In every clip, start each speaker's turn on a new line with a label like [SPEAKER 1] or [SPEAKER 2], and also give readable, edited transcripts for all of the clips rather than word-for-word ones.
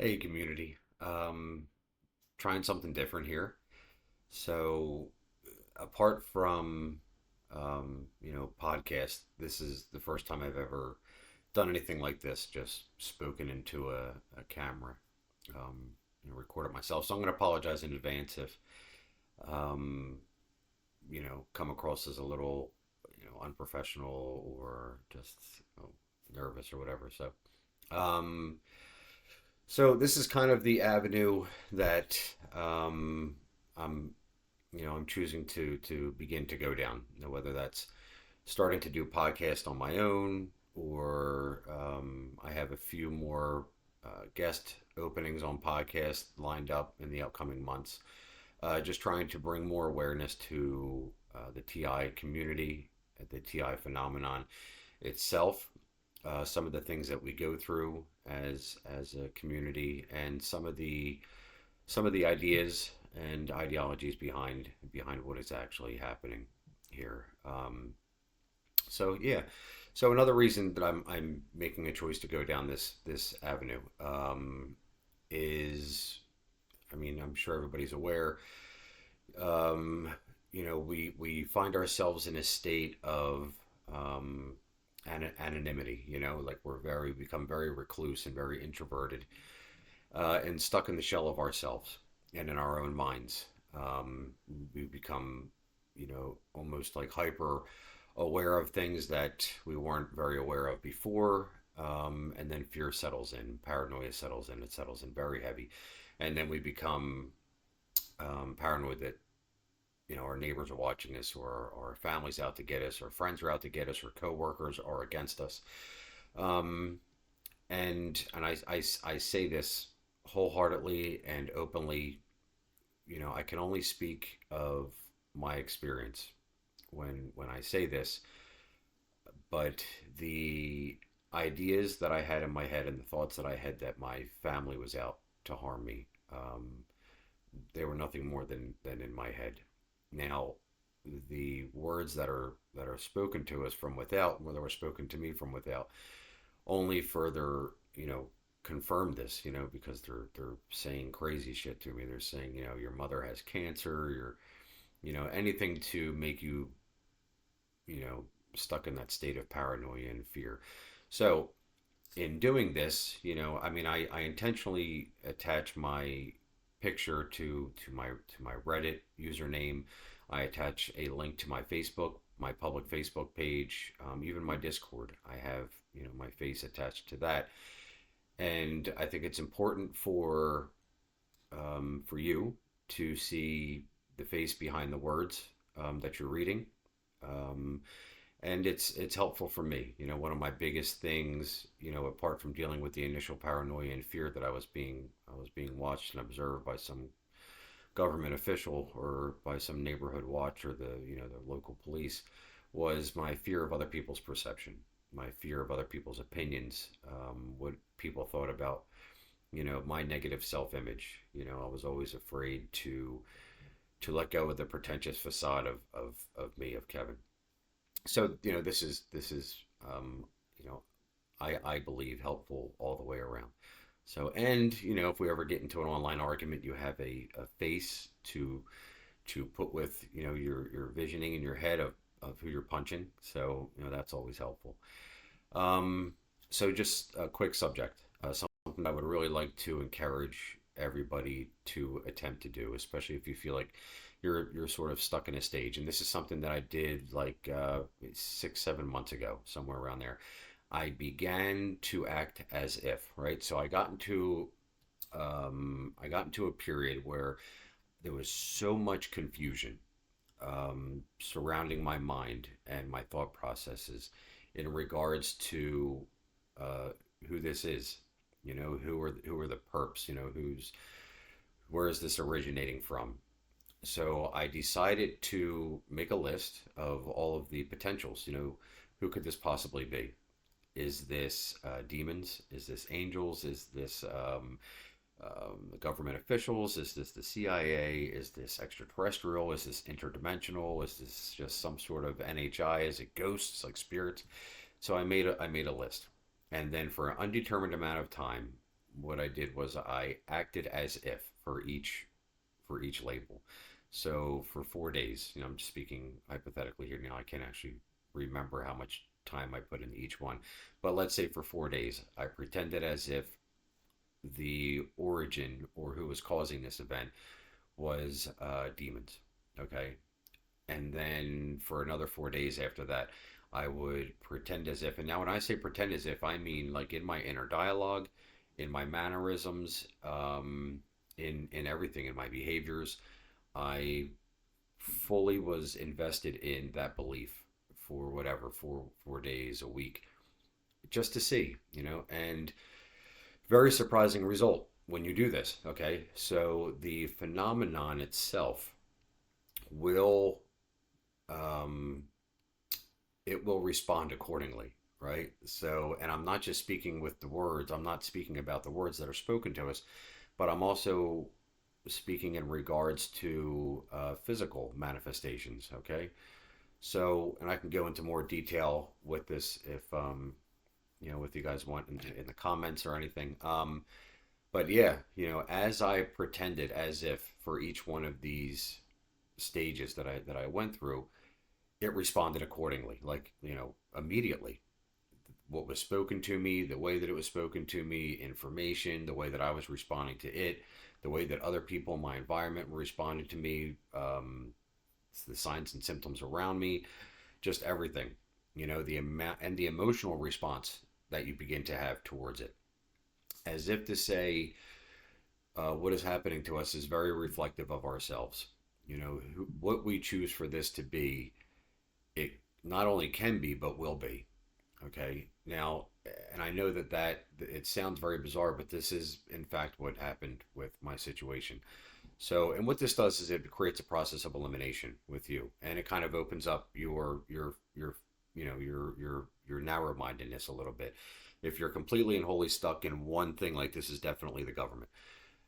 [SPEAKER 1] Hey, community. Trying something different here. So, apart from, podcast, this is the first time I've ever done anything like this, just spoken into a camera, recorded myself. So I'm going to apologize in advance if, um, come across as a little, unprofessional or just nervous or whatever. Um, So this is kind of the avenue that I'm, I'm choosing to begin to go down. Whether that's starting to do a podcast on my own, or I have a few more guest openings on podcasts lined up in the upcoming months. Just trying to bring more awareness to the TI community, the TI phenomenon itself, some of the things that we go through as a community, and some of the ideas and ideologies behind what is actually happening here. So yeah, so another reason that I'm making a choice to go down this avenue is, I mean, I'm sure everybody's aware. Um, we find ourselves in a state of anonymity. Like we become very recluse and very introverted, and stuck in the shell of ourselves and in our own minds. We become, almost like hyper aware of things that we weren't very aware of before. And then fear settles in, paranoia settles in, it settles in very heavy. And then we become paranoid that, our neighbors are watching us, or our family's out to get us, or friends are out to get us, or coworkers are against us. Um, and I say this wholeheartedly and openly. I can only speak of my experience when I say this, but the ideas that I had in my head and the thoughts that I had that my family was out to harm me, they were nothing more than in my head. Now, the words that are spoken to us from without, whether were spoken to me from without, only further, confirm this, because they're saying crazy shit to me. They're saying, your mother has cancer, anything to make you, you know, stuck in that state of paranoia and fear. So in doing this, I mean, I intentionally attach my picture to my Reddit username. I attach a link to my Facebook, my public Facebook page, even my Discord. I have, my face attached to that, and I think it's important for you to see the face behind the words that you're reading. Um, and it's helpful for me. One of my biggest things, apart from dealing with the initial paranoia and fear that I was being watched and observed by some government official or by some neighborhood watch or the local police, was my fear of other people's perception, my fear of other people's opinions, what people thought about, my negative self-image. I was always afraid to let go of the pretentious facade of me, of Kevin. So this is you know I believe helpful all the way around. So, and if we ever get into an online argument, you have a face to put with, your visioning in your head of who you're punching. So that's always helpful. um so just a quick subject, something I would really like to encourage everybody to attempt to do, especially if you feel like you're sort of stuck in a stage. And this is something that I did like 6 7 months ago, somewhere around there. I began to act as if, right. So I got into a period where there was so much confusion surrounding my mind and my thought processes in regards to uh, who this is. Who are the perps? Where is this originating from? So I decided to make a list of all of the potentials. Who could this possibly be? Is this demons? Is this angels? Is this government officials? Is this the CIA? Is this extraterrestrial? Is this interdimensional? Is this just some sort of NHI? Is it ghosts, like spirits? So I made a list, and then for an undetermined amount of time, what I did was I acted as if for each label. So for 4 days, I'm just speaking hypothetically here now. I can't actually remember how much time I put in each one, but let's say for 4 days, I pretended as if the origin or who was causing this event was demons. Okay, and then for another 4 days after that, I would pretend as if. And now, when I say pretend as if, I mean like in my inner dialogue, in my mannerisms, in everything, in my behaviors. I fully was invested in that belief for whatever 4 days a week, just to see, and very surprising result when you do this. Okay, so the phenomenon itself will um, it will respond accordingly, right? So, and I'm not just speaking with the words, I'm not speaking about the words that are spoken to us, but I'm also speaking in regards to physical manifestations, okay? So, and I can go into more detail with this if, if you guys want in the comments or anything. But yeah, as I pretended as if for each one of these stages that I went through, it responded accordingly, like immediately. What was spoken to me, the way that it was spoken to me, information, the way that I was responding to it, the way that other people in my environment were responding to me, the signs and symptoms around me, just everything. The amount and the emotional response that you begin to have towards it, as if to say, what is happening to us is very reflective of ourselves. What we choose for this to be, it not only can be, but will be. Okay. Now, and I know that it sounds very bizarre, but this is in fact what happened with my situation. So, and what this does is it creates a process of elimination with you, and it kind of opens up your narrow mindedness a little bit. If you're completely and wholly stuck in one thing, like this is definitely the government,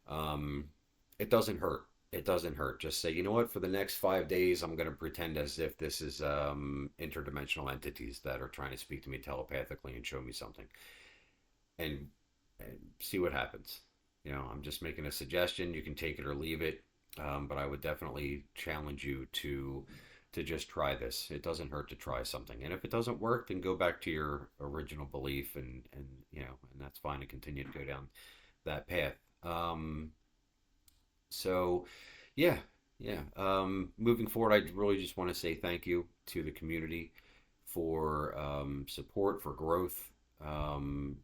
[SPEAKER 1] um, it doesn't hurt. It doesn't hurt. Just say, you know what, for the next 5 days, I'm going to pretend as if this is interdimensional entities that are trying to speak to me telepathically and show me something, and, and see what happens. I'm just making a suggestion. You can take it or leave it, but I would definitely challenge you to just try this. It doesn't hurt to try something, and if it doesn't work, then go back to your original belief, and that's fine, and continue to go down that path. So, yeah, yeah. Moving forward, I really just want to say thank you to the community for support, for growth. Um,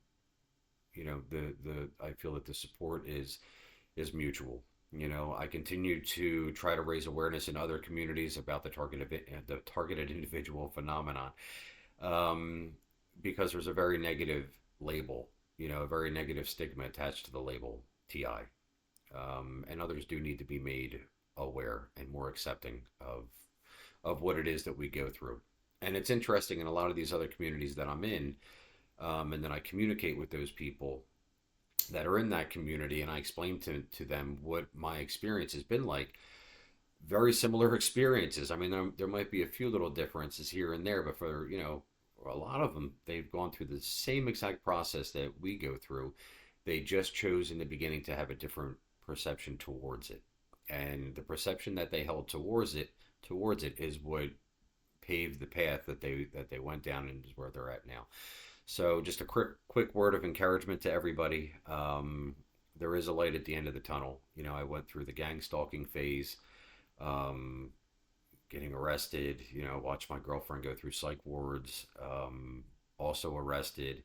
[SPEAKER 1] the I feel that the support is mutual. I continue to try to raise awareness in other communities about the targeted individual phenomenon, um, because there's a very negative label, a very negative stigma attached to the label TI, and others do need to be made aware and more accepting of what it is that we go through. And it's interesting in a lot of these other communities that I'm in, and then I communicate with those people that are in that community, and I explain to them what my experience has been like. Very similar experiences. I mean, there might be a few little differences here and there, but for a lot of them, they've gone through the same exact process that we go through. They just chose in the beginning to have a different perception towards it, and the perception that they held towards it is what paved the path that they went down and is where they're at now. So, just a quick word of encouragement to everybody. There is a light at the end of the tunnel. I went through the gang stalking phase, um, getting arrested. Watched my girlfriend go through psych wards. Also arrested.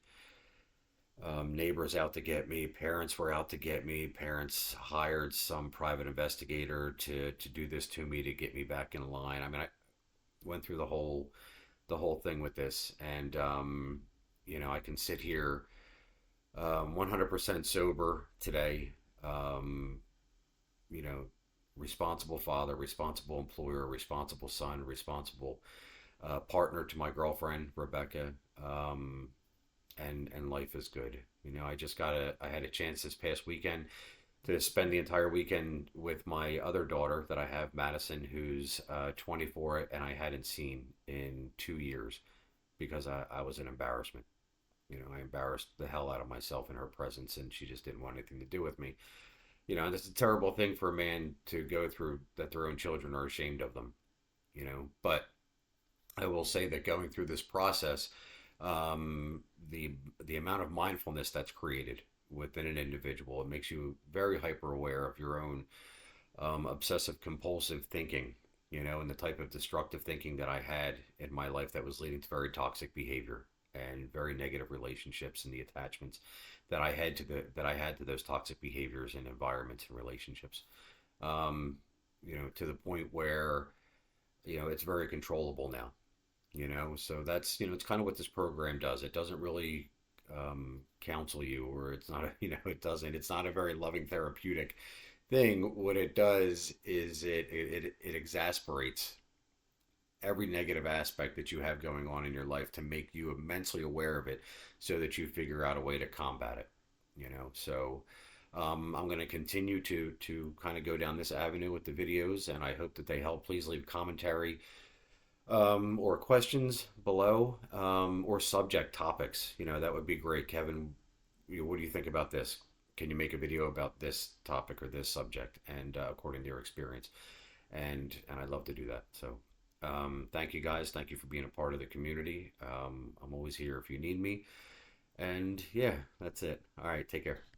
[SPEAKER 1] Neighbors out to get me. Parents were out to get me. Parents hired some private investigator to do this to me to get me back in line. I mean, I went through the whole thing with this, and I can sit here 100% sober today. Um, you know, Responsible father, responsible employer, responsible son, responsible partner to my girlfriend Rebecca. And life is good. I had a chance this past weekend to spend the entire weekend with my other daughter that I have, Madison, who's 24, and I hadn't seen in 2 years because I was an embarrassment. I embarrassed the hell out of myself in her presence, and she just didn't want anything to do with me. And it's a terrible thing for a man to go through, that their own children are ashamed of them. But I will say that going through this process, um, the the amount of mindfulness that's created within an individual, it makes you very hyper aware of your own obsessive compulsive thinking, and the type of destructive thinking that I had in my life that was leading to very toxic behavior and very negative relationships, and the attachments that I had to those toxic behaviors and environments and relationships. To the point where it's very controllable now. So that's it's kind of what this program does. It doesn't really counsel you, or it's not a, it's not a very loving therapeutic thing. What it does is it exasperates every negative aspect that you have going on in your life to make you immensely aware of it, so that you figure out a way to combat it. So I'm going to continue to kind of go down this avenue with the videos, and I hope that they help. Please leave commentary, or questions below, or subject topics. That would be great. Kevin, what do you think about this? Can you make a video about this topic or this subject, and according to your experience? And I'd love to do that. So thank you guys. Thank you for being a part of the community. I'm always here if you need me. And yeah, that's it. All right, take care.